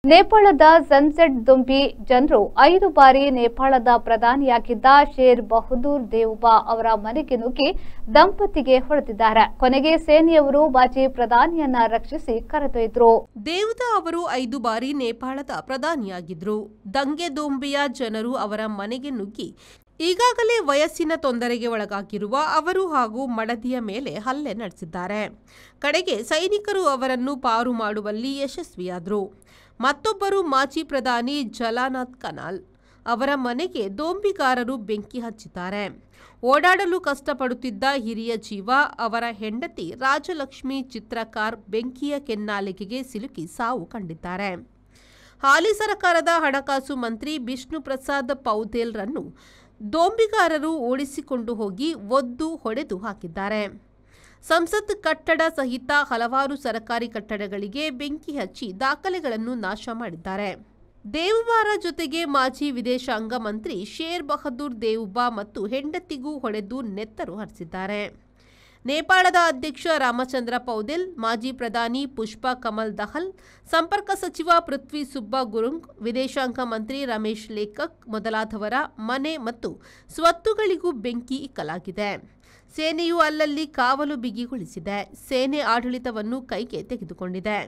ನೇಪಾಳದ ಸನ್ಸೆಟ್ ದುಂಬಿ ಜನರು 5 ಬಾರಿ ನೇಪಾಳದ ಪ್ರಧಾನಿಯಾಗಿದ್ದ ಶೇರ್ ಬಹದ್ದೂರ್ ದೇವುಬಾ ಅವರ ಮನೆಗೆ ನುಗ್ಗಿ ದಂಪತಿಗೆ ಹೊಡೆದಿದ್ದಾರೆ. ಕೊನೆಗೆ ಸೇನೆಯವರು ಮಾಜಿ ಪ್ರಧಾನಿಯನ್ನ ರಕ್ಷಿಸಿ ಕರೆದೊಯ್ದರು. ದೇವುದಾ ಅವರು 5 ಬಾರಿ ನೇಪಾಳದ ಪ್ರಧಾನಿಯಾಗಿದ್ರು. ದಂಗೆ ದೊಂಬಿಯ ಜನರು ಅವರ ಮನೆಗೆ ನುಗ್ಗಿ ಈಗಾಗಲೇ ವಯಸ್ಸಿನ ತೊಂದರೆಗೆ ಒಳಗಾಗಿರುವ ಅವರು ಹಾಗೂ ಮಡದಿಯ ಮೇಲೆ ಹಲ್ಲೆ ನಡೆಸಿದ್ದಾರೆ. ಕಡೆಗೆ ಸೈನಿಕರು ಅವರನ್ನು ಪಾರು ಮಾಡುವಲ್ಲಿ ಯಶಸ್ವಿಯಾದರು. ಮತ್ತೊಬ್ಬರು ಮಾಜಿ ಪ್ರಧಾನಿ ಜಲಾನಾಥ್ ಕನಾಲ್ ಅವರ ಮನೆಗೆ ದೊಂಬಿಗಾರರು ಬೆಂಕಿ ಹಚ್ಚಿದ್ದಾರೆ. ಓಡಾಡಲು ಕಷ್ಟಪಡುತ್ತಿದ್ದ ಹಿರಿಯ ಜೀವ ಅವರ ಹೆಂಡತಿ ರಾಜಲಕ್ಷ್ಮಿ ಚಿತ್ರಕಾರ್ ಬೆಂಕಿಯ ಕೆನ್ನಾಲಿಗೆಗೆ ಸಿಲುಕಿ ಸಾವು ಕಂಡಿದ್ದಾರೆ. ಹಾಲಿ ಸರ್ಕಾರದ ಹಣಕಾಸು ಮಂತ್ರಿ ಬಿಷ್ಣು ಪ್ರಸಾದ್ ಪೌದೇಲ್ರನ್ನು ದೊಂಬಿಗಾರರು ಓಡಿಸಿಕೊಂಡು ಹೋಗಿ ಒದ್ದು ಹೊಡೆದು ಹಾಕಿದ್ದಾರೆ. ಸಂಸತ್ ಕಟ್ಟಡ ಸಹಿತ ಹಲವಾರು ಸರ್ಕಾರಿ ಕಟ್ಟಡಗಳಿಗೆ ಬೆಂಕಿ ಹಚ್ಚಿ ದಾಖಲೆಗಳನ್ನು ನಾಶ ಮಾಡಿದ್ದಾರೆ. ದೇವುಬಾರ ಜೊತೆಗೆ ಮಾಜಿ ವಿದೇಶಾಂಗ ಮಂತ್ರಿ ಶೇರ್ ಬಹದ್ದೂರ್ ದೇವುಬಾ ಮತ್ತು ಹೆಂಡತಿಗೂ ಹೊಡೆದು ನೆತ್ತರು ಹರಿಸಿದ್ದಾರೆ. ನೇಪಾಳದ ಅಧ್ಯಕ್ಷ ರಾಮಚಂದ್ರ ಪೌದೆಲ್, ಮಾಜಿ ಪ್ರಧಾನಿ ಪುಷ್ಪಾ ಕಮಲ್ ದಹಲ್, ಸಂಪರ್ಕ ಸಚಿವ ಪೃಥ್ವಿ ಸುಬ್ಬಾ ಗುರುಂಗ್, ವಿದೇಶಾಂಗ ಮಂತ್ರಿ ರಮೇಶ್ ಲೇಖಕ್ ಮೊದಲಾದವರ ಮನೆ ಮತ್ತು ಸ್ವತ್ತುಗಳಿಗೂ ಬೆಂಕಿ ಇಕ್ಕಲಾಗಿದೆ. ಸೇನೆಯು ಅಲ್ಲಲ್ಲಿ ಕಾವಲು ಬಿಗಿಗೊಳಿಸಿದೆ. ಸೇನೆ ಆಡಳಿತವನ್ನು ಕೈಗೆ ತೆಗೆದುಕೊಂಡಿದೆ.